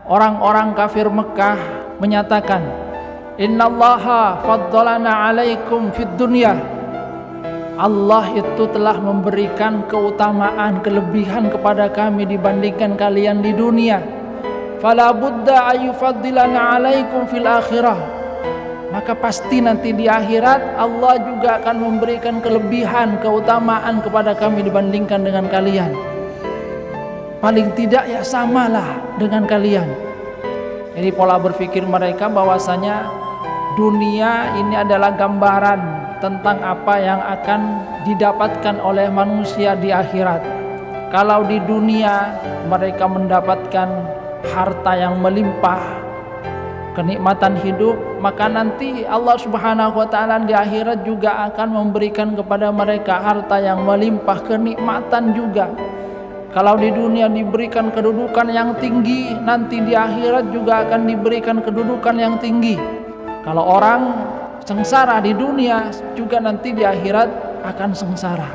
orang-orang kafir Mekah menyatakan, innallaha faddalana alaikum fid dunya, Allah itu telah memberikan keutamaan, kelebihan kepada kami dibandingkan kalian di dunia. Fala budda ayyufaddilana alaikum fil akhirah, maka pasti nanti di akhirat Allah juga akan memberikan kelebihan, keutamaan kepada kami dibandingkan dengan kalian. Paling tidak ya samalah dengan kalian. Jadi pola berpikir mereka bahwasanya dunia ini adalah gambaran tentang apa yang akan didapatkan oleh manusia di akhirat. Kalau di dunia mereka mendapatkan harta yang melimpah, kenikmatan hidup, maka nanti Allah Subhanahu wa taala di akhirat juga akan memberikan kepada mereka harta yang melimpah, kenikmatan juga. Kalau di dunia diberikan kedudukan yang tinggi, nanti di akhirat juga akan diberikan kedudukan yang tinggi. Kalau orang sengsara di dunia, juga nanti di akhirat akan sengsara.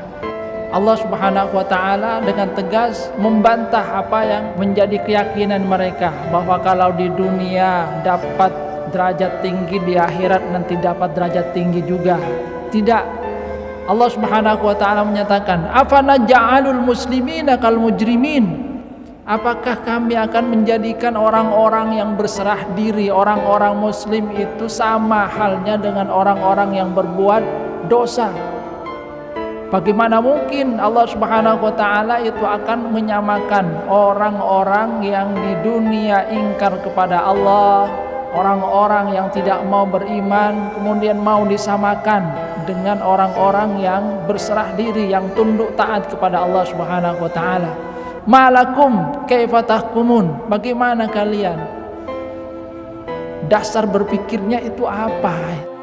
Allah Subhanahu wa taala dengan tegas membantah apa yang menjadi keyakinan mereka, bahwa kalau di dunia dapat derajat tinggi, di akhirat nanti dapat derajat tinggi juga. Tidak. Allah Subhanahu wa taala menyatakan, afanaj'alul muslimina kal mujrimin, apakah kami akan menjadikan orang-orang yang berserah diri, orang-orang muslim itu sama halnya dengan orang-orang yang berbuat dosa? Bagaimana mungkin Allah Subhanahu wa taala itu akan menyamakan orang-orang yang di dunia ingkar kepada Allah, orang-orang yang tidak mau beriman, kemudian mau disamakan dengan orang-orang yang berserah diri, yang tunduk taat kepada Allah Subhanahu wa taala. Malakum kaifa tahkumun, bagaimana kalian? Dasar berpikirnya itu apa?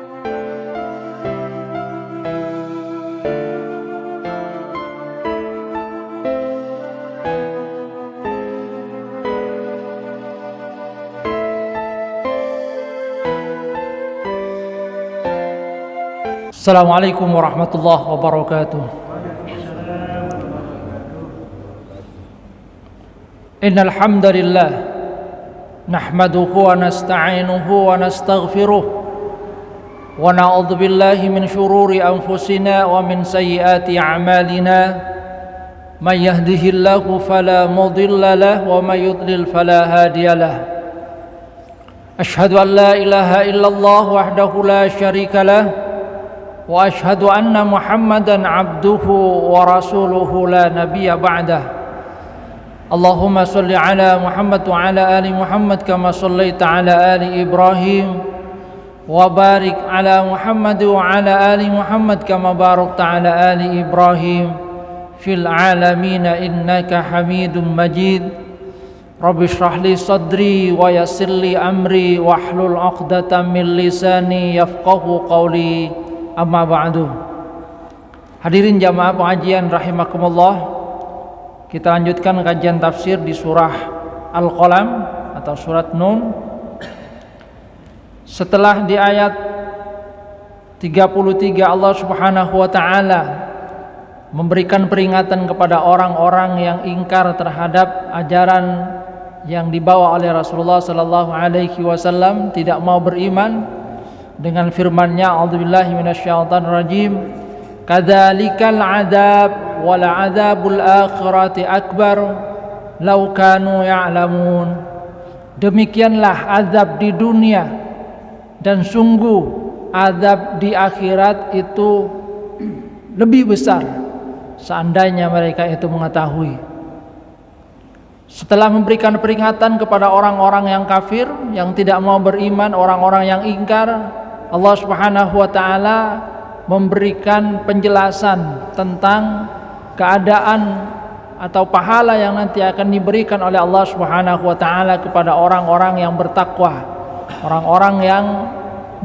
Assalamualaikum warahmatullahi wabarakatuh. Innal hamdalillah nahmaduhu wa nasta'inuhu wa nastaghfiruh wa na'udzu billahi min shururi anfusina wa min sayyiati a'malina. May yahdihillahu fala mudilla lahu wa may yudlil fala hadiya lahu. Asyhadu an la ilaha illallah wahdahu la syarika lahu wa ashhadu anna Muhammadan abduhu wa rasuluhu la nabiyya ba'dah. Allahumma salli ala Muhammad wa ala ali Muhammad kama sallaita ala ali Ibrahim wa barik ala Muhammad wa ala ali Muhammad kama barakta ala ali Ibrahim fil alamin innaka Hamidum Majid. Rabbi shrah li sadri wa yassir li amri wahlul 'uqdatam min lisani yafqahu qawli. Amma ba'du. Hadirin jamaah pengajian rahimakumullah, kita lanjutkan kajian tafsir di surah Al-Qalam atau surat Nun. Setelah di ayat 33 Allah Subhanahu wa taala memberikan peringatan kepada orang-orang yang ingkar terhadap ajaran yang dibawa oleh Rasulullah sallallahu alaihi wasallam, tidak mau beriman, dengan firman-Nya, a'udzubillahi minasyaitonir rajim, kadzalikal adzab wal adzabul akhirati akbar law kanu ya'lamun. Demikianlah azab di dunia, dan sungguh azab di akhirat itu lebih besar seandainya mereka itu mengetahui. Setelah memberikan peringatan kepada orang-orang yang kafir, yang tidak mau beriman, orang-orang yang ingkar, Allah Subhanahu wa taala memberikan penjelasan tentang keadaan atau pahala yang nanti akan diberikan oleh Allah Subhanahu wa taala kepada orang-orang yang bertakwa, orang-orang yang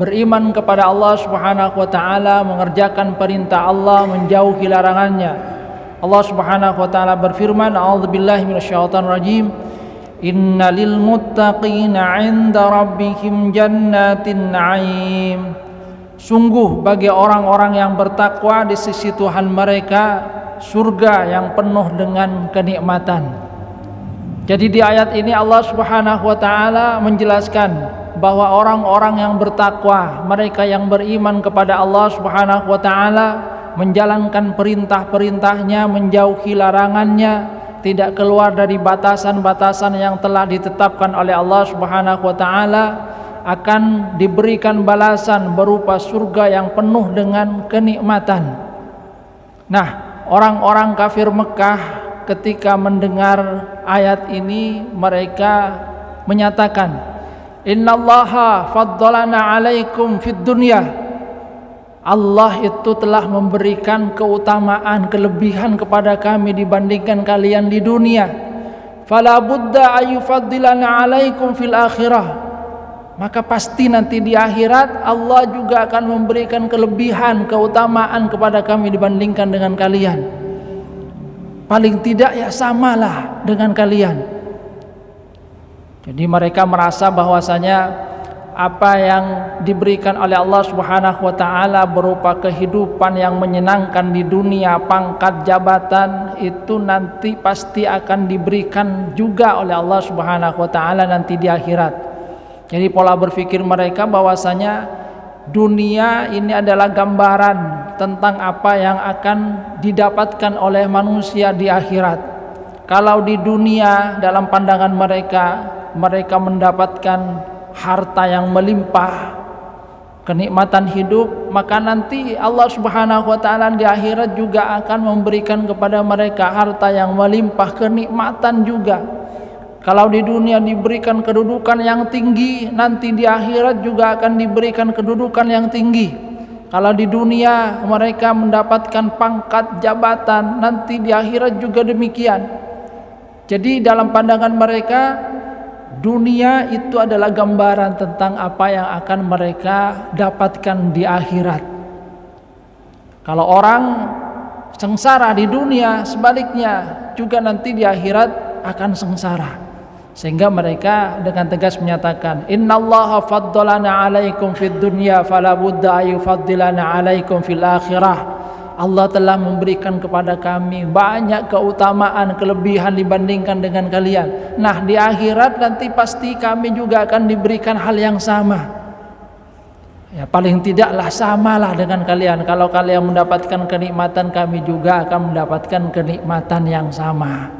beriman kepada Allah Subhanahu wa taala, mengerjakan perintah Allah, menjauhi larangannya. Allah Subhanahu wa taala berfirman, a'udzubillahi minasyaitonir rajim, innalil muttaqina 'inda rabbihim jannatin na'im. Sungguh bagi orang-orang yang bertakwa di sisi Tuhan mereka surga yang penuh dengan kenikmatan. Jadi di ayat ini Allah Subhanahu wa taala menjelaskan bahwa orang-orang yang bertakwa, mereka yang beriman kepada Allah Subhanahu wa taala, menjalankan perintah-perintahnya, menjauhi larangannya, tidak keluar dari batasan-batasan yang telah ditetapkan oleh Allah Subhanahu wa taala, akan diberikan balasan berupa surga yang penuh dengan kenikmatan. Nah, orang-orang kafir Mekah ketika mendengar ayat ini, mereka menyatakan, innallaha faddalana alaikum fid dunya. Allah itu telah memberikan keutamaan, kelebihan kepada kami dibandingkan kalian di dunia. Fala budda ayyufaddilana alaikum fil akhirah. Maka pasti nanti di akhirat Allah juga akan memberikan kelebihan, keutamaan kepada kami dibandingkan dengan kalian. Paling tidak ya samalah dengan kalian. Jadi mereka merasa bahwasanya apa yang diberikan oleh Allah Subhanahu wa taala berupa kehidupan yang menyenangkan di dunia, pangkat, jabatan, itu nanti pasti akan diberikan juga oleh Allah Subhanahu wa taala nanti di akhirat. Jadi pola berpikir mereka bahwasanya dunia ini adalah gambaran tentang apa yang akan didapatkan oleh manusia di akhirat. Kalau di dunia dalam pandangan mereka, mereka mendapatkan harta yang melimpah, kenikmatan hidup, maka nanti Allah Subhanahu wa taala di akhirat juga akan memberikan kepada mereka harta yang melimpah, kenikmatan juga. Kalau di dunia diberikan kedudukan yang tinggi, nanti di akhirat juga akan diberikan kedudukan yang tinggi. Kalau di dunia mereka mendapatkan pangkat, jabatan, nanti di akhirat juga demikian. Jadi dalam pandangan mereka, dunia itu adalah gambaran tentang apa yang akan mereka dapatkan di akhirat. Kalau orang sengsara di dunia, sebaliknya juga nanti di akhirat akan sengsara. Sehingga mereka dengan tegas menyatakan, innallaha faddalana alaikum fid dunya fala budda ayufaddilana alaikum fil akhirah. Allah telah memberikan kepada kami banyak keutamaan, kelebihan dibandingkan dengan kalian. Nah, di akhirat nanti pasti kami juga akan diberikan hal yang sama. Ya, paling tidaklah samalah dengan kalian. Kalau kalian mendapatkan kenikmatan, kami juga akan mendapatkan kenikmatan yang sama.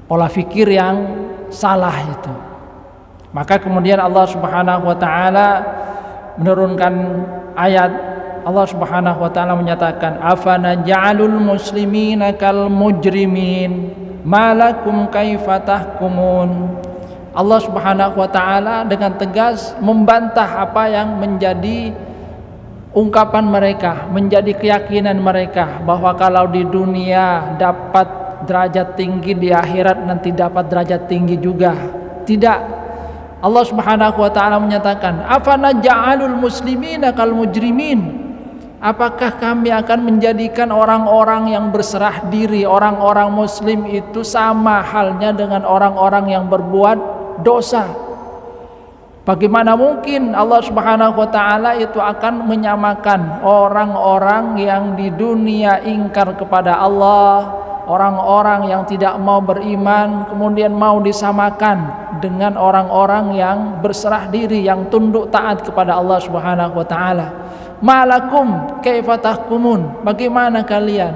Pola fikir yang salah itu. Maka kemudian Allah Subhanahu wa taala menurunkan ayat. Allah Subhanahu wa taala menyatakan, afana ja'alul muslimina kal mujrimin malakum kaifa tahkumun. Allah Subhanahu wa taala dengan tegas membantah apa yang menjadi ungkapan mereka, menjadi keyakinan mereka bahwa kalau di dunia dapat derajat tinggi, di akhirat nanti dapat derajat tinggi juga. Tidak. Allah Subhanahu wa taala menyatakan, afana ja'alul muslimina kal mujrimin. Apakah kami akan menjadikan orang-orang yang berserah diri, orang-orang muslim itu sama halnya dengan orang-orang yang berbuat dosa? Bagaimana mungkin Allah Subhanahu wa taala itu akan menyamakan orang-orang yang di dunia ingkar kepada Allah, orang-orang yang tidak mau beriman, kemudian mau disamakan dengan orang-orang yang berserah diri, yang tunduk taat kepada Allah Subhanahu wa taala. Malakum kaifa tahkumun. Bagaimana kalian?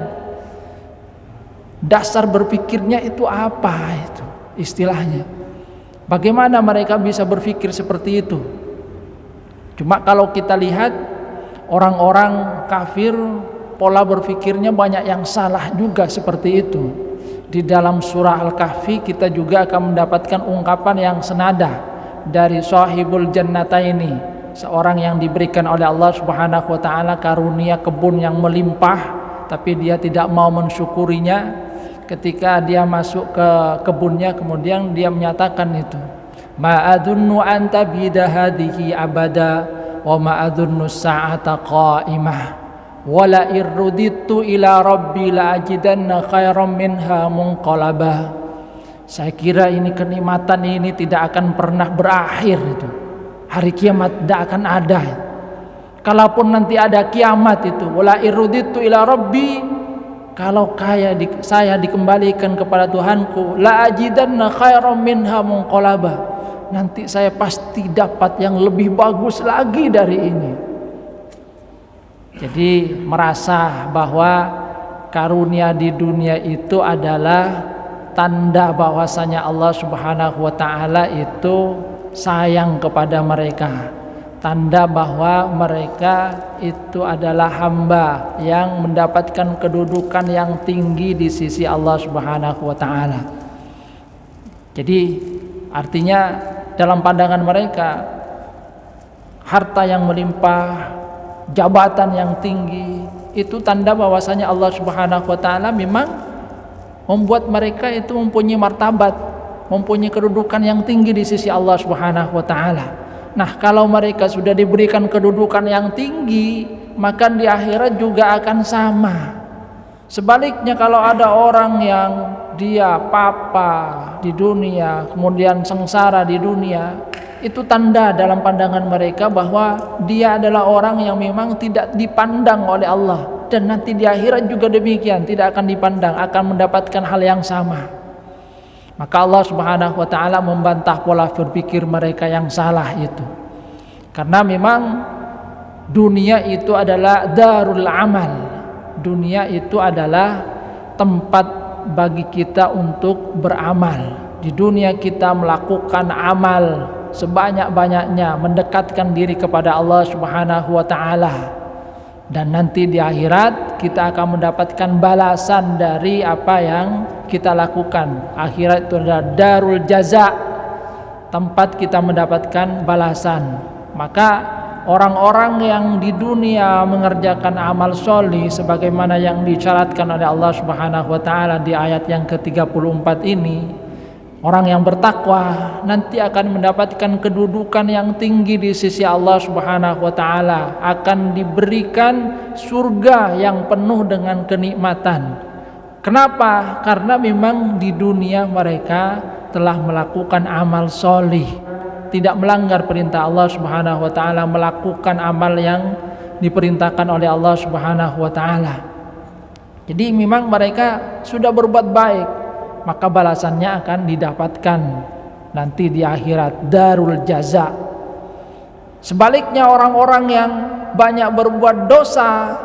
Dasar berpikirnya itu apa itu istilahnya? Bagaimana mereka bisa berpikir seperti itu? Cuma kalau kita lihat orang-orang kafir, pola berpikirnya banyak yang salah juga seperti itu. Di dalam surah Al-Kahfi kita juga akan mendapatkan ungkapan yang senada dari sahibul jannataini, seorang yang diberikan oleh Allah Subhanahu wa taala karunia kebun yang melimpah, tapi dia tidak mau mensyukurinya. Ketika dia masuk ke kebunnya, kemudian dia menyatakan itu, ma'adunnu anta bidahadihi abada wa ma'adunnu sa'ata qa'imah wala irruditu ila rabbi la ajidanna khairam minha munqalabah. Saya kira ini kenikmatan ini tidak akan pernah berakhir itu. Hari kiamat tidak akan ada. Kalaupun nanti ada kiamat itu, wala irruditu ila rabbi, kalau saya dikembalikan kepada Tuhanku, la ajidanna khairam minha munqalaba, nanti saya pasti dapat yang lebih bagus lagi dari ini. Jadi merasa bahwa karunia di dunia itu adalah tanda bahwasanya Allah Subhanahu wa taala itu sayang kepada mereka, tanda bahwa mereka itu adalah hamba yang mendapatkan kedudukan yang tinggi di sisi Allah Subhanahu wa taala. Jadi artinya dalam pandangan mereka harta yang melimpah, jabatan yang tinggi itu tanda bahwasanya Allah Subhanahu wa taala memang membuat mereka itu mempunyai martabat, mempunyai kedudukan yang tinggi di sisi Allah Subhanahu wa taala. Nah, kalau mereka sudah diberikan kedudukan yang tinggi, maka di akhirat juga akan sama. Sebaliknya kalau ada orang yang dia papa di dunia, kemudian sengsara di dunia, itu tanda dalam pandangan mereka bahwa dia adalah orang yang memang tidak dipandang oleh Allah. Dan nanti di akhirat juga demikian, tidak akan dipandang, akan mendapatkan hal yang sama. Maka Allah Subhanahu wa taala membantah pola berpikir mereka yang salah itu. Karena memang dunia itu adalah darul amal. Dunia itu adalah tempat bagi kita untuk beramal. Di dunia kita melakukan amal sebanyak-banyaknya, mendekatkan diri kepada Allah Subhanahu wa taala. Dan nanti di akhirat kita akan mendapatkan balasan dari apa yang kita lakukan. Akhirat itu adalah darul jaza, tempat kita mendapatkan balasan. Maka orang-orang yang di dunia mengerjakan amal solih sebagaimana yang disyaratkan oleh Allah Subhanahu wa taala di ayat yang ke-34 ini, orang yang bertakwa nanti akan mendapatkan kedudukan yang tinggi di sisi Allah Subhanahu wa taala, akan diberikan surga yang penuh dengan kenikmatan. Kenapa? Karena memang di dunia mereka telah melakukan amal solih, tidak melanggar perintah Allah Subhanahu wa taala, melakukan amal yang diperintahkan oleh Allah Subhanahu wa taala. Jadi memang mereka sudah berbuat baik, maka balasannya akan didapatkan nanti di akhirat, darul jaza. Sebaliknya orang-orang yang banyak berbuat dosa,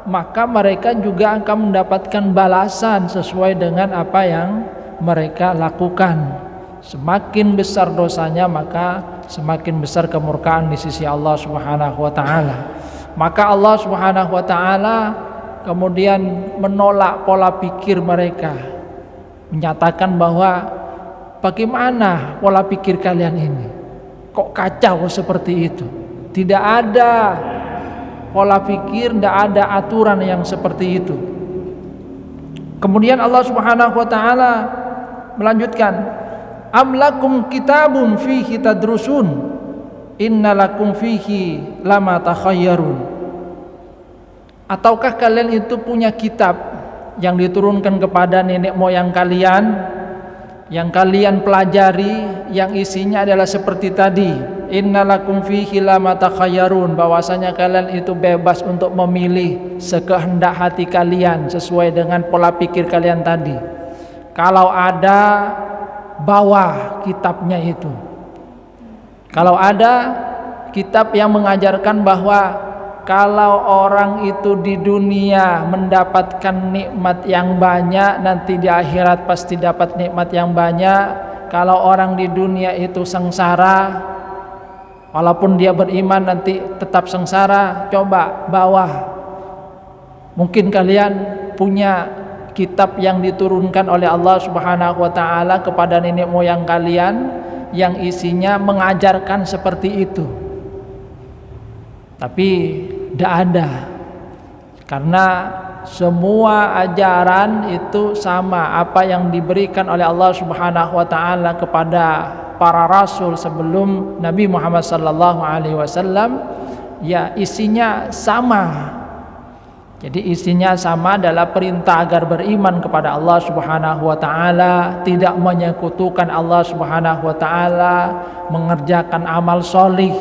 maka mereka juga akan mendapatkan balasan sesuai dengan apa yang mereka lakukan. Semakin besar dosanya, maka semakin besar kemurkaan di sisi Allah Subhanahu wa taala. Maka Allah Subhanahu wa taala kemudian menolak pola pikir mereka, menyatakan bahwa bagaimana pola pikir kalian ini, kok kacau seperti itu. Tidak ada pola pikir, tidak ada aturan yang seperti itu. Kemudian Allah Subhanahu wa taala melanjutkan, am lakum kitabun fihi tadrusun innalakum fihi lama takhayyarun. Ataukah kalian itu punya kitab yang diturunkan kepada nenek moyang kalian, yang kalian pelajari, yang isinya adalah seperti tadi, innalakum fihi lama takhayyarun, bahwasanya kalian itu bebas untuk memilih sekehendak hati kalian sesuai dengan pola pikir kalian tadi. Kalau ada, bawa kitabnya itu. Kalau ada kitab yang mengajarkan bahwa kalau orang itu di dunia mendapatkan nikmat yang banyak, nanti di akhirat pasti dapat nikmat yang banyak. Kalau orang di dunia itu sengsara, walaupun dia beriman nanti tetap sengsara, coba bawa. Mungkin kalian punya kitab yang diturunkan oleh Allah Subhanahu wa taala kepada nenek moyang kalian yang isinya mengajarkan seperti itu. Tapi tidak ada, karena semua ajaran itu sama. Apa yang diberikan oleh Allah Subhanahu wa taala kepada para rasul sebelum Nabi Muhammad sallallahu alaihi wasallam, ya isinya sama. Jadi isinya sama, adalah perintah agar beriman kepada Allah Subhanahu wa taala, tidak menyekutukan Allah Subhanahu wa taala, mengerjakan amal solih,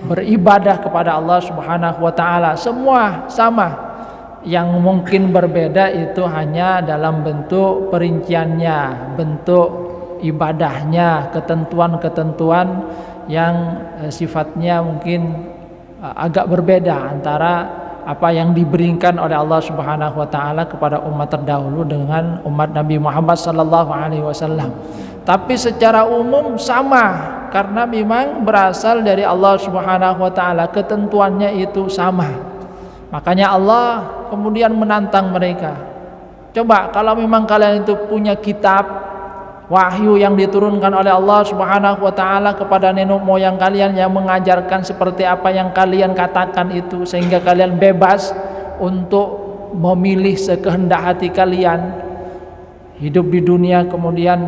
beribadah kepada Allah Subhanahu wa taala. Semua sama. yang mungkin berbeda itu hanya dalam bentuk perinciannya, bentuk ibadahnya, ketentuan-ketentuan yang sifatnya mungkin agak berbeda antara apa yang diberikan oleh Allah Subhanahu wa taala kepada umat terdahulu dengan umat Nabi Muhammad sallallahu alaihi wasallam. Tapi secara umum sama, karena memang berasal dari Allah Subhanahu wa taala, ketentuannya itu sama. Makanya Allah kemudian menantang mereka. Coba kalau memang kalian itu punya kitab wahyu yang diturunkan oleh Allah Subhanahu wa taala kepada nenek moyang kalian yang mengajarkan seperti apa yang kalian katakan itu, sehingga kalian bebas untuk memilih sekehendak hati kalian, hidup di dunia kemudian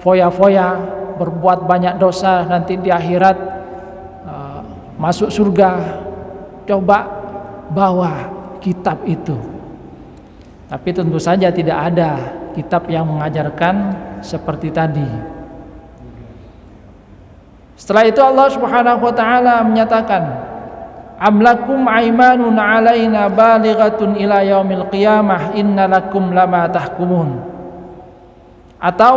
foya-foya, berbuat banyak dosa, nanti di akhirat masuk surga. Coba bawa kitab itu. Tapi tentu saja tidak ada kitab yang mengajarkan seperti tadi. Setelah itu Allah Subhanahu wa taala menyatakan, amlakum aimanun alaina balighatun ila yaumil qiyamah innalakum lama tahkumun. Atau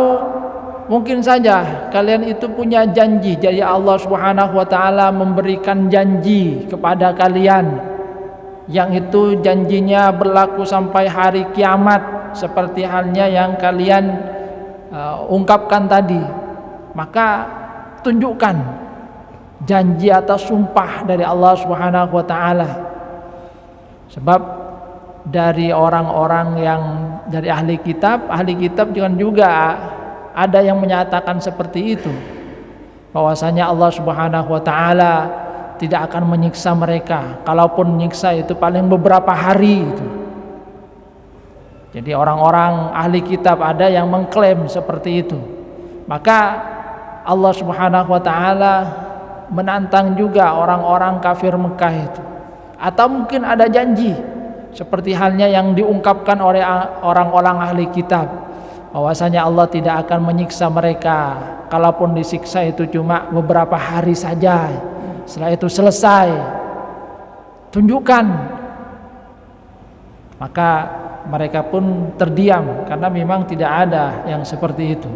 mungkin saja kalian itu punya janji, jadi Allah Subhanahu wa taala memberikan janji kepada kalian yang itu janjinya berlaku sampai hari kiamat, seperti halnya yang kalian ungkapkan tadi. Maka tunjukkan janji atau sumpah dari Allah Subhanahu wa taala. Sebab dari orang-orang yang dari ahli kitab juga ada yang menyatakan seperti itu, bahwasanya Allah Subhanahu wa taala tidak akan menyiksa mereka, kalaupun menyiksa itu paling beberapa hari itu. Jadi orang-orang ahli kitab ada yang mengklaim seperti itu. Maka Allah Subhanahu wa taala menantang juga orang-orang kafir Mekah itu. Atau mungkin ada janji seperti halnya yang diungkapkan oleh orang-orang ahli kitab, bahwasanya Allah tidak akan menyiksa mereka, kalaupun disiksa itu cuma beberapa hari saja, setelah itu selesai. Tunjukkan. Maka mereka pun terdiam, karena memang tidak ada yang seperti itu.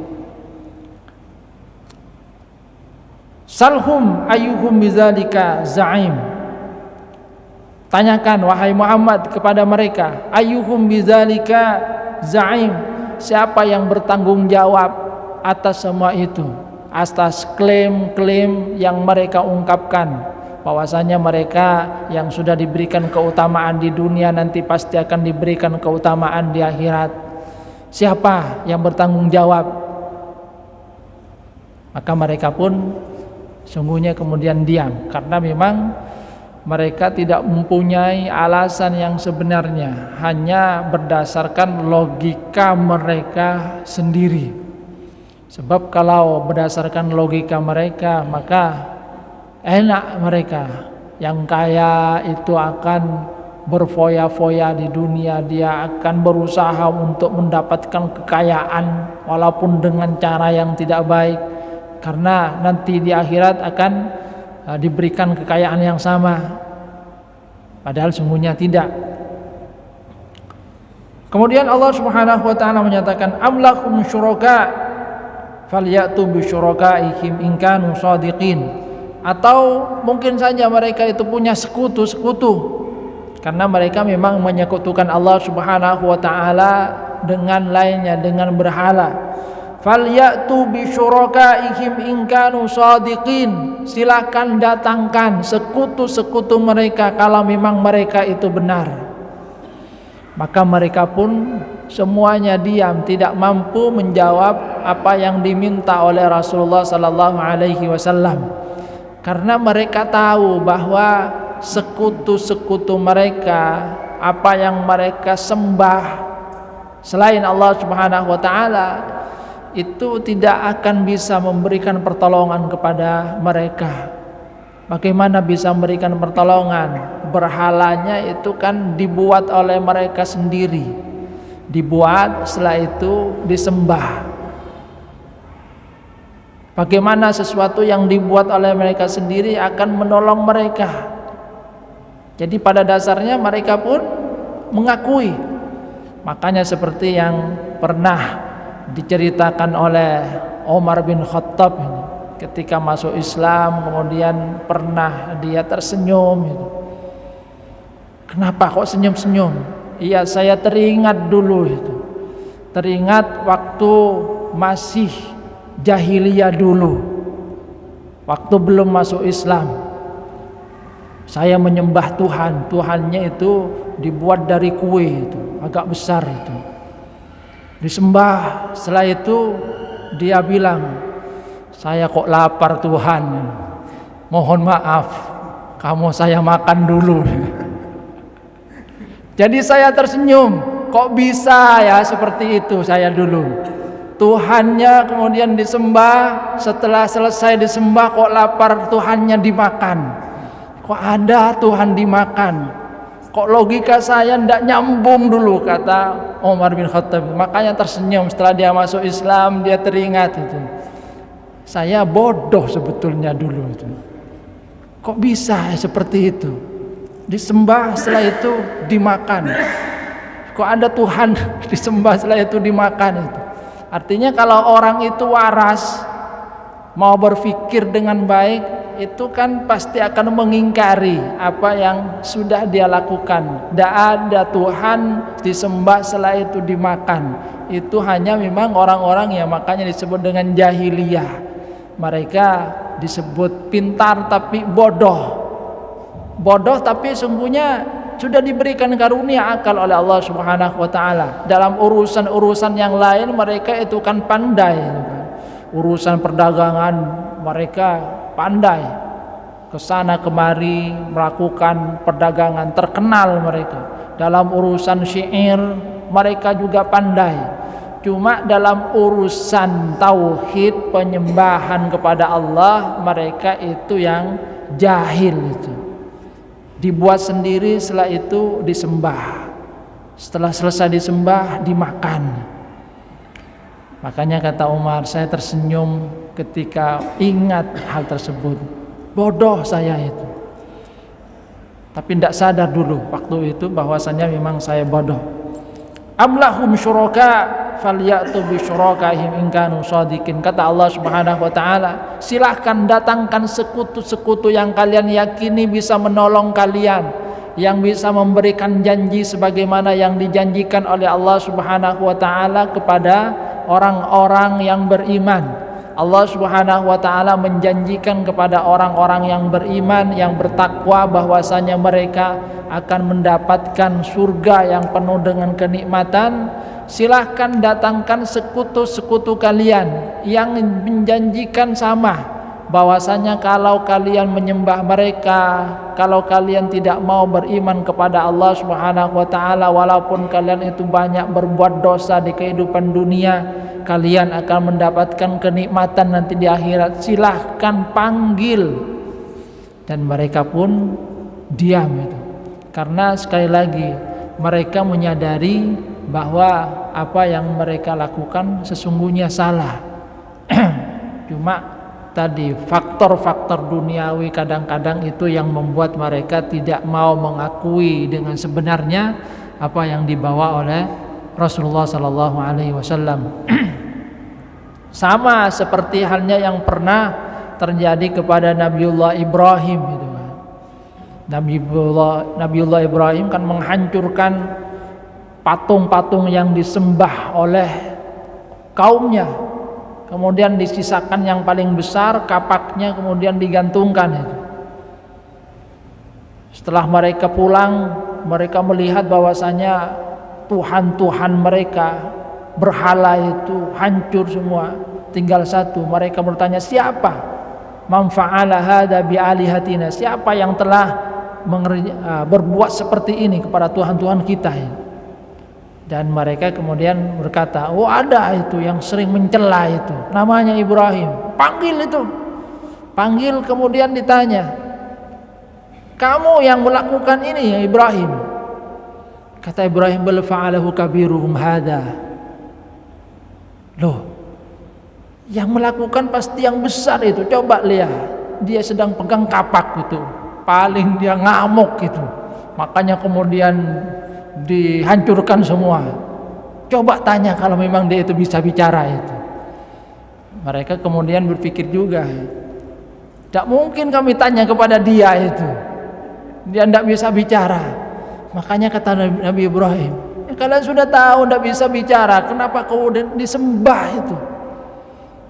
Salhum ayyuhum bizalika za'im. Tanyakan wahai Muhammad kepada mereka, ayyuhum bizalika za'im, siapa yang bertanggung jawab atas semua itu, atas klaim-klaim yang mereka ungkapkan, bahwasanya mereka yang sudah diberikan keutamaan di dunia nanti pasti akan diberikan keutamaan di akhirat. Siapa yang bertanggung jawab? Maka mereka pun sungguhnya kemudian diam, karena memang mereka tidak mempunyai alasan yang sebenarnya, hanya berdasarkan logika mereka sendiri. Sebab kalau berdasarkan logika mereka, maka enak mereka. Yang kaya itu akan berfoya-foya di dunia, dia akan berusaha untuk mendapatkan kekayaan walaupun dengan cara yang tidak baik, karena nanti di akhirat akan diberikan kekayaan yang sama. Padahal sungguhnya tidak. Kemudian Allah Subhanahu wa taala menyatakan, amlakum syuraka falyatu bi syurakaihim in kanu shadiqin. Atau mungkin saja mereka itu punya sekutu-sekutu, karena mereka memang menyekutukan Allah Subhanahu wa taala dengan lainnya, dengan berhala. Falyatu bi syurakaihim in kanu shadiqin. Silakan datangkan sekutu-sekutu mereka kalau memang mereka itu benar. Maka mereka pun semuanya diam, tidak mampu menjawab apa yang diminta oleh Rasulullah sallallahu alaihi wasallam. Karena mereka tahu bahwa sekutu-sekutu mereka, apa yang mereka sembah selain Allah Subhanahu wa taala, itu tidak akan bisa memberikan pertolongan kepada mereka. Bagaimana bisa memberikan pertolongan? Berhalanya itu kan dibuat oleh mereka sendiri, dibuat, setelah itu disembah. Bagaimana sesuatu yang dibuat oleh mereka sendiri akan menolong mereka? Jadi pada dasarnya mereka pun mengakui. Makanya seperti yang pernah diceritakan oleh Umar bin Khattab ini, ketika masuk Islam kemudian pernah dia tersenyum gitu. Kenapa kok senyum-senyum? Iya, saya teringat dulu itu. Teringat waktu masih jahiliyah dulu, waktu belum masuk Islam. Saya menyembah Tuhan, Tuhannya itu dibuat dari kue itu, agak besar itu. Disembah, setelah itu dia bilang, saya kok lapar Tuhan, mohon maaf, kamu saya makan dulu. Jadi saya tersenyum, kok bisa ya seperti itu saya dulu. Tuhannya kemudian disembah, setelah selesai disembah kok lapar, Tuhannya dimakan. Kok ada Tuhan dimakan? Kok logika saya tidak nyambung dulu, kata Umar bin Khattab. Makanya tersenyum setelah dia masuk Islam, dia teringat itu. Saya bodoh sebetulnya dulu itu. Kok bisa seperti itu? Disembah setelah itu dimakan. Kok ada Tuhan disembah setelah itu dimakan itu? Artinya kalau orang itu waras, mau berpikir dengan baik, itu kan pasti akan mengingkari apa yang sudah dia lakukan. Tidak ada Tuhan disembah setelah itu dimakan. Itu hanya memang orang-orang yang makanya disebut dengan jahiliyah. Mereka disebut pintar tapi bodoh. Bodoh tapi sungguhnya sudah diberikan karunia akal oleh Allah Subhanahu wa taala. Dalam urusan-urusan yang lain mereka itu kan pandai. Urusan perdagangan mereka pandai, kesana kemari melakukan perdagangan, terkenal mereka. Dalam urusan syair mereka juga pandai. Cuma dalam urusan tauhid, penyembahan kepada Allah, mereka itu yang jahil itu. Dibuat sendiri, setelah itu disembah. Setelah selesai disembah, dimakan. Makanya kata Umar, saya tersenyum ketika ingat hal tersebut. Bodoh saya itu. Tapi tidak sadar dulu waktu itu bahwasanya memang saya bodoh. Amlahum syuraka falyatu bi syurakaihim in kanu shadiqin. Kata Allah Subhanahu wa taala, silahkan datangkan sekutu-sekutu yang kalian yakini bisa menolong kalian, yang bisa memberikan janji sebagaimana yang dijanjikan oleh Allah Subhanahu wa taala kepada orang-orang yang beriman. Allah Subhanahu wa taala menjanjikan kepada orang-orang yang beriman, yang bertakwa, bahwasanya mereka akan mendapatkan surga yang penuh dengan kenikmatan. Silahkan datangkan sekutu-sekutu kalian yang menjanjikan sama, bahwasanya kalau kalian menyembah mereka, kalau kalian tidak mau beriman kepada Allah Subhanahu wa taala, walaupun kalian itu banyak berbuat dosa di kehidupan dunia, kalian akan mendapatkan kenikmatan nanti di akhirat. Silahkan panggil. Dan mereka pun diam itu. Karena sekali lagi mereka menyadari bahwa apa yang mereka lakukan sesungguhnya salah. Cuma tadi faktor-faktor duniawi kadang-kadang itu yang membuat mereka tidak mau mengakui dengan sebenarnya apa yang dibawa oleh Rasulullah sallallahu alaihi wasallam. Sama seperti halnya yang pernah terjadi kepada Nabiullah Ibrahim gitu kan. Nabiullah Ibrahim kan menghancurkan patung-patung yang disembah oleh kaumnya. Kemudian disisakan yang paling besar, kapaknya kemudian digantungkan itu. Setelah mereka pulang, mereka melihat bahwasanya Tuhan-Tuhan mereka, berhala itu hancur semua, tinggal satu. Mereka bertanya, siapa? Man fa'ala hadza bi alihatina? Siapa yang telah berbuat seperti ini kepada Tuhan-Tuhan kita ini? Dan mereka kemudian berkata, oh ada itu yang sering mencela itu, namanya Ibrahim. Panggil itu. Panggil kemudian ditanya, kamu yang melakukan ini ya Ibrahim? Kata Ibrahim, bal fa'alahu kabiruhum hadza. Loh, yang melakukan pasti yang besar itu. Coba lihat, dia sedang pegang kapak itu, paling dia ngamuk gitu. Makanya kemudian dihancurkan semua. Coba tanya kalau memang dia itu bisa bicara itu. Mereka kemudian berpikir juga, tidak mungkin kami tanya kepada dia itu, dia tidak bisa bicara. Makanya kata Nabi Ibrahim, kalian sudah tahu tidak bisa bicara, kenapa kemudian disembah itu?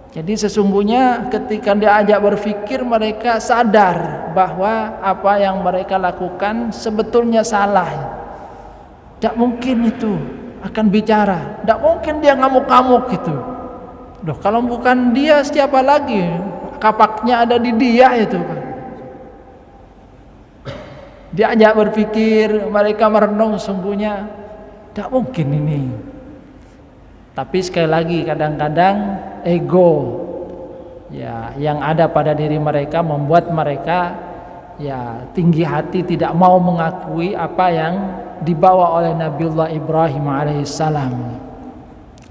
Jadi sesungguhnya ketika diajak berpikir, mereka sadar bahwa apa yang mereka lakukan sebetulnya salah. Tidak mungkin itu akan bicara, tidak mungkin dia ngamuk-ngamuk gitu. Loh, kalau bukan dia siapa lagi? Kapaknya ada di dia itu kan. Diajak berpikir, mereka merenung, sungguhnya tidak mungkin ini. Tapi sekali lagi kadang-kadang ego ya yang ada pada diri mereka membuat mereka ya tinggi hati, tidak mau mengakui apa yang dibawa oleh Nabiullah Ibrahim alaihissalam.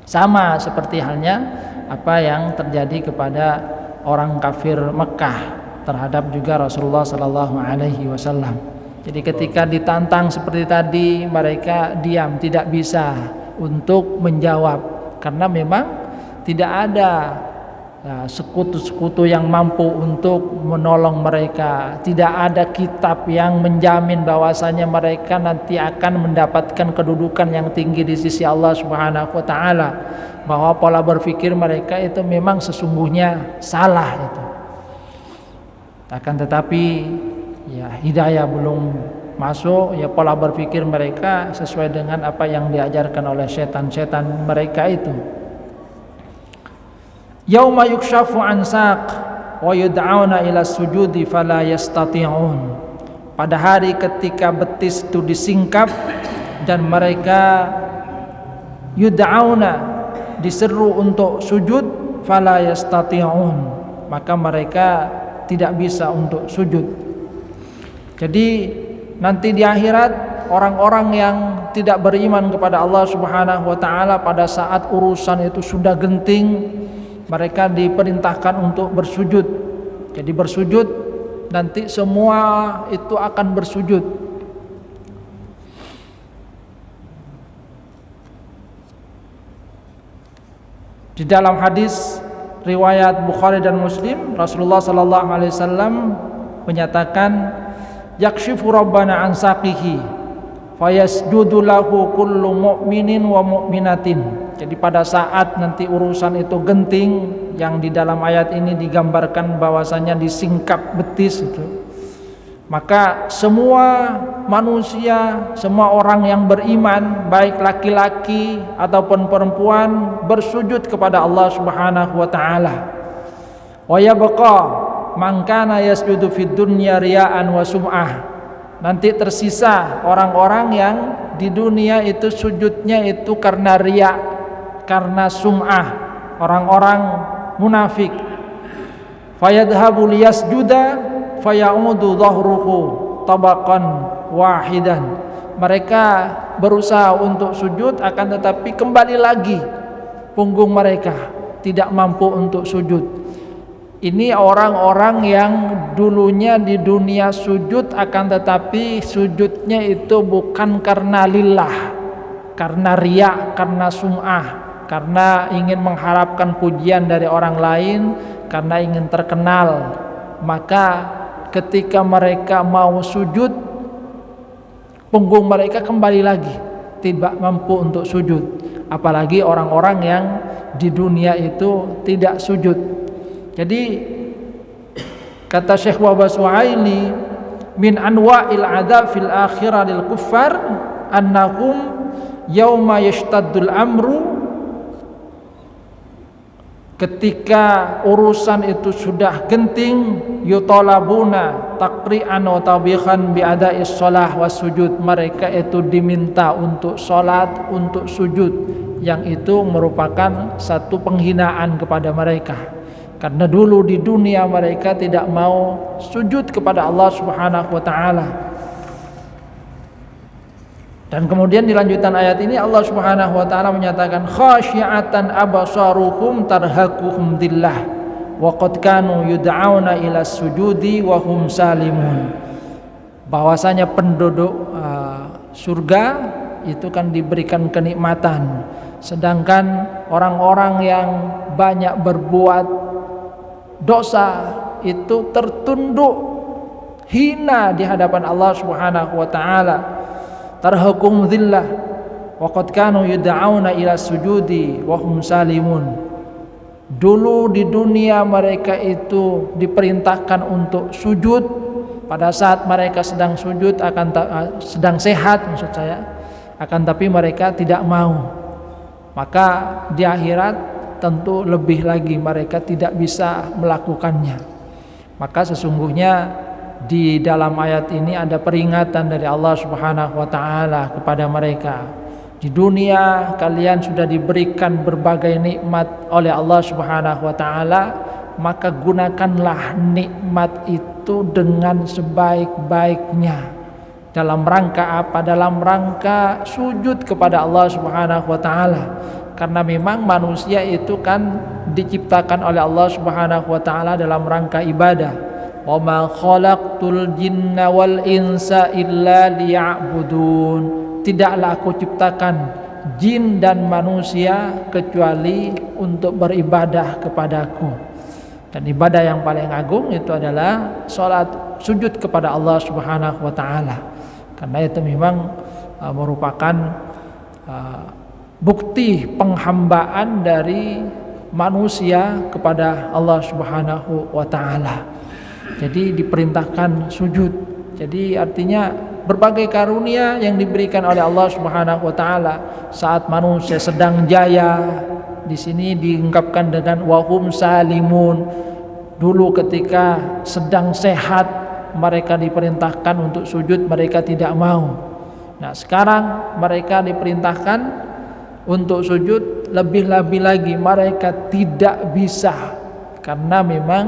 Sama seperti halnya apa yang terjadi kepada orang kafir Mekah terhadap juga Rasulullah sallallahu alaihi wasallam. Jadi ketika ditantang seperti tadi, mereka diam, tidak bisa untuk menjawab karena memang tidak ada sekutu-sekutu yang mampu untuk menolong mereka. Tidak ada kitab yang menjamin bahwasanya mereka nanti akan mendapatkan kedudukan yang tinggi di sisi Allah Subhanahu wa taala. Bahwa pola berpikir mereka itu memang sesungguhnya salah itu. Akan tetapi ya hidayah belum masuk, ya pola berpikir mereka sesuai dengan apa yang diajarkan oleh setan-setan mereka itu. Yauma yukshafu an saq wa yud'auna ila sujudi fala yastati'un. Pada hari ketika betis itu disingkap dan mereka yud'auna diseru untuk sujud, fala yastati'un, maka mereka tidak bisa untuk sujud. Jadi nanti di akhirat orang-orang yang tidak beriman kepada Allah Subhanahu wa taala pada saat urusan itu sudah genting, mereka diperintahkan untuk bersujud. Jadi bersujud, nanti semua itu akan bersujud. Di dalam hadis riwayat Bukhari dan Muslim, Rasulullah sallallahu alaihi wasallam menyatakan, yakshifu rabbana an saqihi fayasjudu lahu kullu mu'minin wa mu'minatin. Jadi pada saat nanti urusan itu genting, yang di dalam ayat ini digambarkan bahwasanya disingkap betis itu, maka semua manusia, semua orang yang beriman, baik laki-laki ataupun perempuan, bersujud kepada Allah Subhanahu wa taala. Wa yabqa man kana yasjudu fid dunya riya'an wa sum'ah. Nanti tersisa orang-orang yang di dunia itu sujudnya itu karena riya, karena sum'ah, orang-orang munafik. Fayadhabu liyasjuda fayaudu dhahruhu tabaqan wahidan. Mereka berusaha untuk sujud, akan tetapi kembali lagi punggung mereka tidak mampu untuk sujud. Ini orang-orang yang dulunya di dunia sujud, akan tetapi sujudnya itu bukan karena lillah, karena riya, karena sum'ah, karena ingin mengharapkan pujian dari orang lain, karena ingin terkenal. Maka ketika mereka mau sujud, punggung mereka kembali lagi tidak mampu untuk sujud. Apalagi orang-orang yang di dunia itu tidak sujud. Jadi kata Syekh Wahbah Suhaili, min anwa'il adzab fil akhirah lil kuffar annahum yauma yashtaddul amru, ketika urusan itu sudah genting, yutalabuna taqri'an wa tabihan bi ada'is shalah was sujud. Mereka itu diminta untuk salat, untuk sujud, yang itu merupakan satu penghinaan kepada mereka. Karena dulu di dunia mereka tidak mau sujud kepada Allah Subhanahu wa taala. Dan kemudian di lanjutan ayat ini Allah Subhanahu wa taala menyatakan, khasyi'atan absaruhum tarhaquhum dhillah wa qad kanu yud'auna ila sujudi wa hum salimun. Bahwasanya penduduk surga itu kan diberikan kenikmatan, sedangkan orang-orang yang banyak berbuat dosa itu tertunduk hina di hadapan Allah Subhanahu wa taala, tarhaquhum dhillah wa qad kanu yud'auna ila sujudi wa hum salimun. Dulu di dunia mereka itu diperintahkan untuk sujud pada saat mereka sedang sujud, sedang sehat maksud saya, akan tapi mereka tidak mau. Maka di akhirat tentu lebih lagi mereka tidak bisa melakukannya. Maka sesungguhnya di dalam ayat ini ada peringatan dari Allah Subhanahu wa taala kepada mereka. Di dunia kalian sudah diberikan berbagai nikmat oleh Allah Subhanahu wa taala, maka gunakanlah nikmat itu dengan sebaik-baiknya. Dalam rangka apa? Dalam rangka sujud kepada Allah Subhanahu wa taala. Karena memang manusia itu kan diciptakan oleh Allah Subhanahu wa taala dalam rangka ibadah. Wa ma khalaqtul jinna wal insa illa liya'budun. Tidaklah aku ciptakan jin dan manusia kecuali untuk beribadah kepadaku. Dan ibadah yang paling agung itu adalah salat sujud kepada Allah Subhanahu wa taala. Karena itu memang merupakan bukti penghambaan dari manusia kepada Allah Subhanahu wa taala. Jadi diperintahkan sujud. Jadi artinya berbagai karunia yang diberikan oleh Allah Subhanahu wa taala saat manusia sedang jaya, di sini diungkapkan dengan wahum salimun. Dulu ketika sedang sehat mereka diperintahkan untuk sujud, mereka tidak mau. Nah, sekarang mereka diperintahkan untuk sujud, lebih-lebih lagi mereka tidak bisa karena memang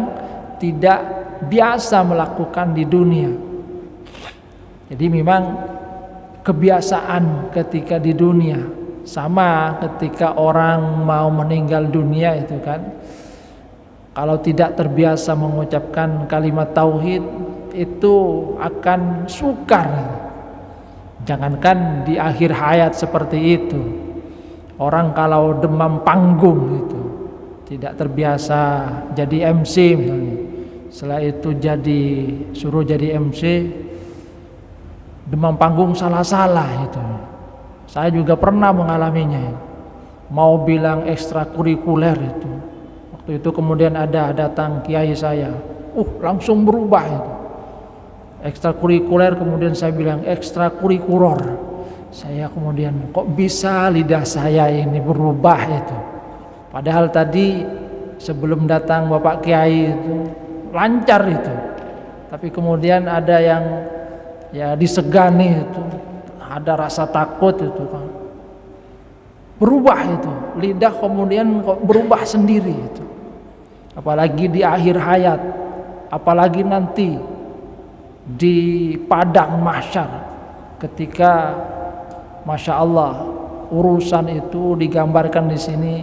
tidak biasa melakukan di dunia. Jadi memang kebiasaan ketika di dunia, sama ketika orang mau meninggal dunia itu kan, kalau tidak terbiasa mengucapkan kalimat tauhid itu akan sukar. Jangankan di akhir hayat seperti itu, orang kalau demam panggung itu tidak terbiasa jadi MC misalnya, setelah itu suruh jadi MC, demam panggung salah-salah itu. Saya juga pernah mengalaminya. Mau bilang ekstrakurikuler itu. Waktu itu kemudian datang kiai saya. Langsung berubah itu. Ekstrakurikuler kemudian saya bilang ekstrakurikuler. Saya kemudian kok bisa lidah saya ini berubah itu. Padahal tadi sebelum datang Bapak Kiai itu lancar itu. Tapi kemudian ada yang disegani itu, ada rasa takut itu kan, berubah itu lidah kemudian kok berubah sendiri itu, apalagi di akhir hayat, apalagi nanti di padang mahsyar ketika masya Allah urusan itu digambarkan di sini,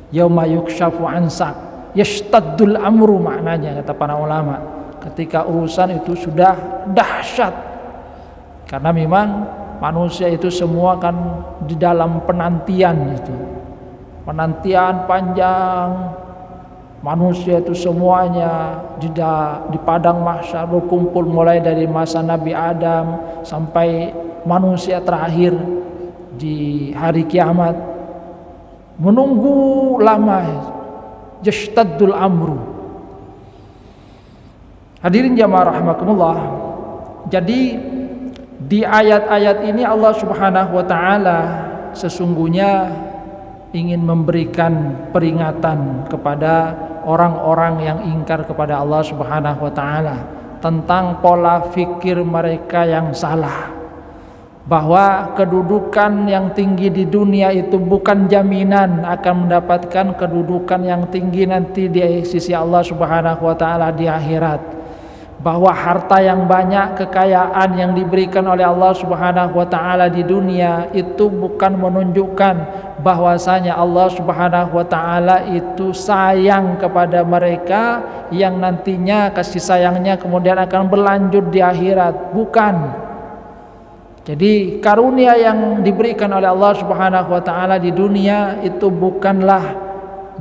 yauma yukshafu ansak yashtaddul amru, maknanya kata para ulama, ketika urusan itu sudah dahsyat. Karena memang manusia itu semua kan di dalam penantian itu. Penantian panjang. Manusia itu semuanya di padang mahsyar berkumpul mulai dari masa Nabi Adam sampai manusia terakhir di hari kiamat. Menunggu lama. Yashtaddul amru. Hadirin jamaah rahimakumullah. Jadi di ayat-ayat ini Allah Subhanahu wa taala sesungguhnya ingin memberikan peringatan kepada orang-orang yang ingkar kepada Allah Subhanahu wa taala tentang pola fikir mereka yang salah, bahwa kedudukan yang tinggi di dunia itu bukan jaminan akan mendapatkan kedudukan yang tinggi nanti di sisi Allah Subhanahu wa taala di akhirat. Bahwa harta yang banyak, kekayaan yang diberikan oleh Allah Subhanahu wa taala di dunia itu bukan menunjukkan bahwasanya Allah Subhanahu wa taala itu sayang kepada mereka yang nantinya kasih sayangnya kemudian akan berlanjut di akhirat. Bukan. Jadi karunia yang diberikan oleh Allah Subhanahu wa taala di dunia itu bukanlah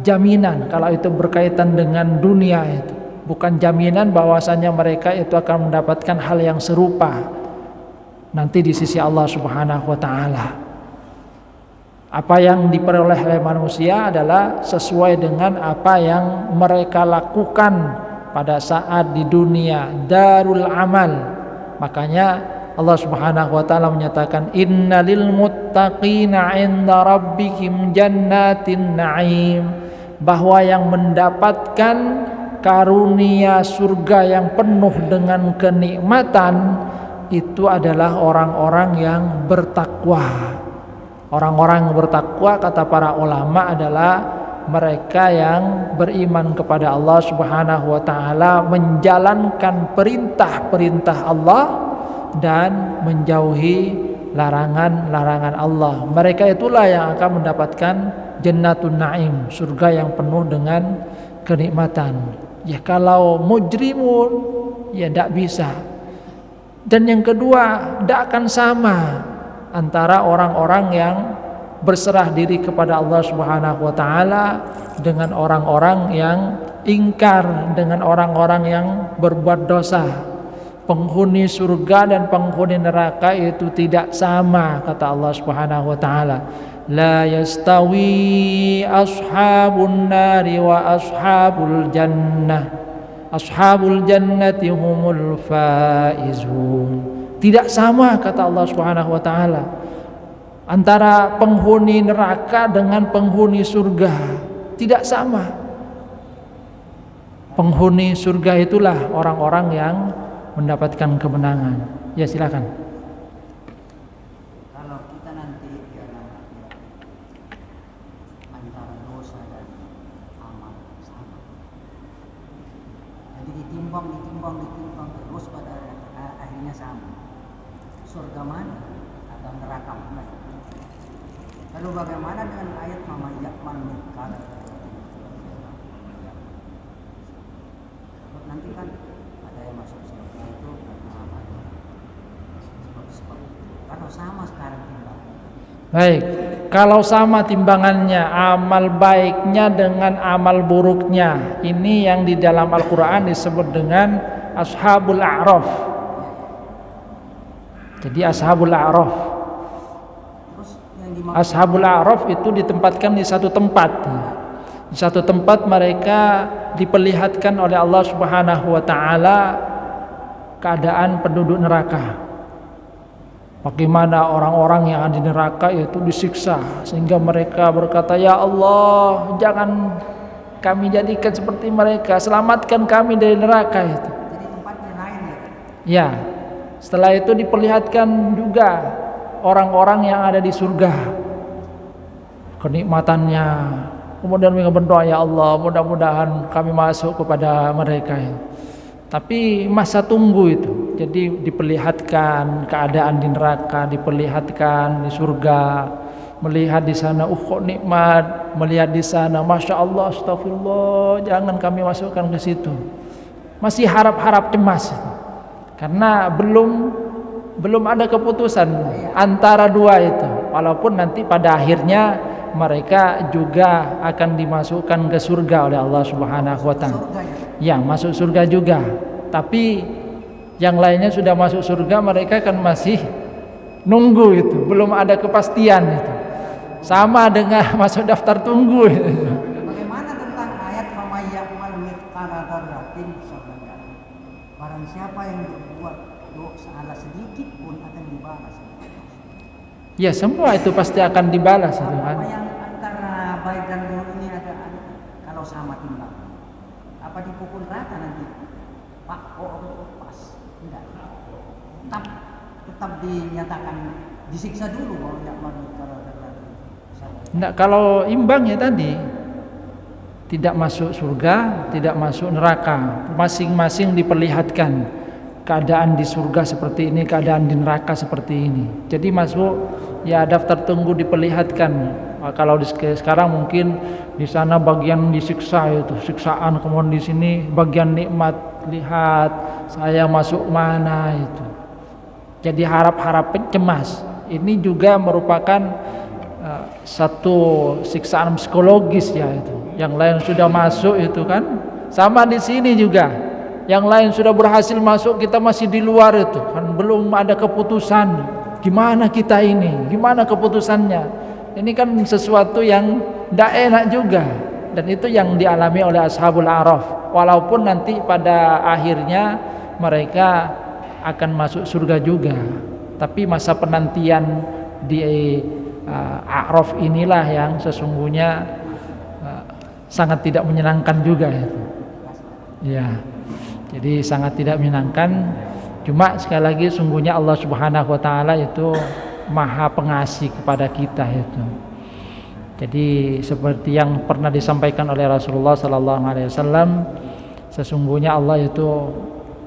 jaminan kalau itu berkaitan dengan dunia itu. Bukan jaminan bahwasanya mereka itu akan mendapatkan hal yang serupa nanti di sisi Allah Subhanahu wa taala. Apa yang diperoleh oleh manusia adalah sesuai dengan apa yang mereka lakukan pada saat di dunia, darul amal. Makanya Allah Subhanahu wa taala menyatakan innalil muttaqina 'inda rabbihim jannatin na'im, bahwa yang mendapatkan karunia surga yang penuh dengan kenikmatan itu adalah orang-orang yang bertakwa. Orang-orang yang bertakwa kata para ulama adalah mereka yang beriman kepada Allah Subhanahu wa taala, menjalankan perintah-perintah Allah dan menjauhi larangan-larangan Allah. Mereka itulah yang akan mendapatkan jannatun na'im, surga yang penuh dengan kenikmatan. Ya kalau mujrimun ya tidak bisa. Dan yang kedua, tidak akan sama antara orang-orang yang berserah diri kepada Allah Subhanahu wa taala dengan orang-orang yang ingkar, dengan orang-orang yang berbuat dosa. Penghuni surga dan penghuni neraka itu tidak sama kata Allah Subhanahu wa taala. La yastawi ashabun nari wa ashabul jannah. Ashabul jannati humul faizun. Tidak sama kata Allah Subhanahu wa taala antara penghuni neraka dengan penghuni surga. Tidak sama. Penghuni surga itulah orang-orang yang mendapatkan kemenangan. Ya silakan. Kalau kita nanti antara dosa dan amal sama, jadi ditimbang terus pada akhirnya sama. Surga mana atau neraka mana? Lalu bagaimana dengan ayat Mama Yakmal Mekar? Nanti kan ada yang masuk surga itu karena amal. Kalau sama sekarang timbangan. Baik, kalau sama timbangannya amal baiknya dengan amal buruknya, ini yang di dalam Al-Quran disebut dengan Ashabul A'raf. Jadi Ashabul A'raf, Ashabul A'raf itu ditempatkan di satu tempat. Di satu tempat mereka diperlihatkan oleh Allah Subhanahu wa taala keadaan penduduk neraka. Bagaimana orang-orang yang ada di neraka itu disiksa sehingga mereka berkata, "Ya Allah, jangan kami jadikan seperti mereka, selamatkan kami dari neraka itu." Jadi tempatnya lain ya. Ya. Setelah itu diperlihatkan juga orang-orang yang ada di surga. Kenikmatannya. Kemudian mereka berdoa, "Ya Allah, mudah-mudahan kami masuk kepada mereka." Tapi masa tunggu itu. Jadi diperlihatkan keadaan di neraka, diperlihatkan di surga, melihat di sana kok nikmat, melihat di sana Masya Allah, astagfirullah, jangan kami masukkan ke situ. Masih harap-harap cemas itu. Karena belum ada keputusan antara dua itu. Walaupun nanti pada akhirnya mereka juga akan dimasukkan ke surga oleh Allah Subhanahu wa taala. Ya, masuk surga juga. Tapi yang lainnya sudah masuk surga, mereka kan masih nunggu itu, belum ada kepastian itu. Sama dengan masuk daftar tunggu itu. Bagaimana tentang ayat Mama Yakmal Mithqala dzarratin sabaran? Barang siapa yang berbuat dosa sedikit pun akan dibalas. Ya, semua itu pasti akan dibalas itu kan. Apa yang antara baik dan buruk ini ada kalau sama timbang? Apa dipukul rata nanti? Pak, pas. Tidak. Tetap dinyatakan disiksa dulu kalau Yakmal Mithqala dzarratin. Enggak, kalau imbang ya tadi tidak masuk surga, tidak masuk neraka, masing-masing diperlihatkan keadaan di surga seperti ini, keadaan di neraka seperti ini. Jadi masuk ya daftar tunggu diperlihatkan. Kalau di sekarang mungkin di sana bagian disiksa itu, siksaan, kemudian di sini bagian nikmat, lihat saya masuk mana itu. jadi harap-harap cemas. Ini juga merupakan satu siksaan psikologis ya itu. Yang lain sudah masuk itu kan, sama di sini juga. Yang lain sudah berhasil masuk, kita masih di luar itu kan, belum ada keputusan. Gimana kita ini? Gimana keputusannya? Ini kan sesuatu yang tidak enak juga. Dan itu yang dialami oleh Ashabul A'raf. Walaupun nanti pada akhirnya mereka akan masuk surga juga, tapi masa penantian di A'raf inilah yang sesungguhnya sangat tidak menyenangkan juga itu. Ya. Jadi sangat tidak menyenangkan. Cuma sekali lagi sungguhnya Allah Subhanahu wa taala itu Maha Pengasih kepada kita itu. Jadi seperti yang pernah disampaikan oleh Rasulullah sallallahu alaihi wasallam, sesungguhnya Allah itu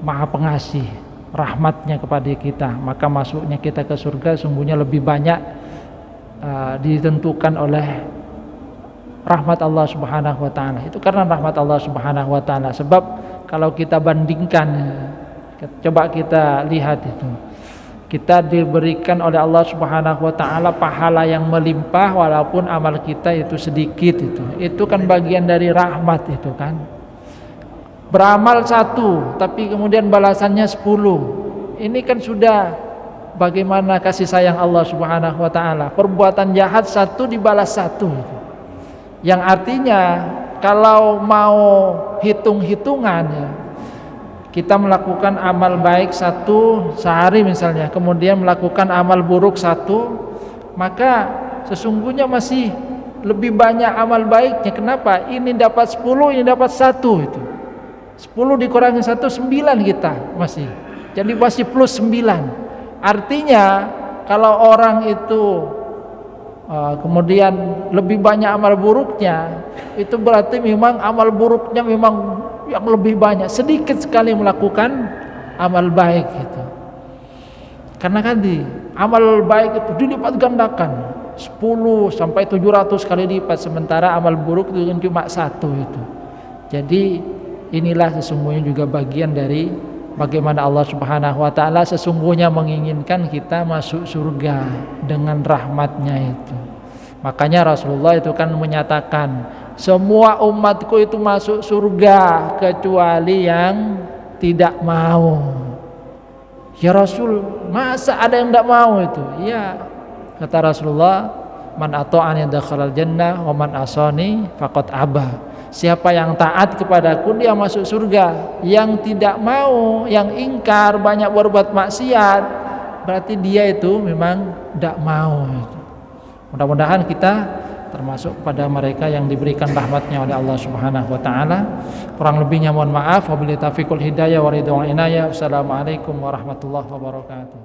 Maha Pengasih, rahmatnya kepada kita, maka masuknya kita ke surga sungguhnya lebih banyak ditentukan oleh rahmat Allah Subhanahu wa taala. Itu karena rahmat Allah Subhanahu wa taala. Sebab kalau kita bandingkan, coba kita lihat itu, kita diberikan oleh Allah Subhanahu wa taala pahala yang melimpah walaupun amal kita itu sedikit itu. Itu kan bagian dari rahmat itu kan. Beramal 1 tapi kemudian balasannya 10. Ini kan sudah bagaimana kasih sayang Allah Subhanahu wa taala. Perbuatan jahat 1 dibalas 1. Yang artinya kalau mau hitung-hitungan ya, kita melakukan amal baik 1 sehari misalnya, kemudian melakukan amal buruk 1, maka sesungguhnya masih lebih banyak amal baiknya. Kenapa? Ini dapat 10, ini dapat 1 itu. 10 dikurangi 1, 9 kita masih. Jadi masih plus 9. Artinya kalau orang itu kemudian lebih banyak amal buruknya, itu berarti memang amal buruknya memang yang lebih banyak, sedikit sekali melakukan amal baik itu. Karena kan amal baik itu dilipat gandakan 10 sampai 700 kali lipat, sementara amal buruk itu cuma 1 itu. Jadi inilah sesungguhnya juga bagian dari bagaimana Allah Subhanahu wa taala sesungguhnya menginginkan kita masuk surga dengan rahmatnya itu. Makanya Rasulullah itu kan menyatakan, semua umatku itu masuk surga kecuali yang tidak mau. Ya Rasul, masa ada yang tidak mau itu? Iya, kata Rasulullah, man ata'ani dakhalal jannah wa man asani faqad aba. Siapa yang taat kepadaku dia masuk surga. Yang tidak mau, yang ingkar, banyak berbuat maksiat, berarti dia itu memang tidak mau. Mudah-mudahan kita termasuk pada mereka yang diberikan rahmatnya oleh Allah Subhanahu wa taala. Kurang lebihnya mohon maaf. Wabillahi taufiq wal hidayah wa ridwan inayah. Wassalamualaikum warahmatullahi wabarakatuh.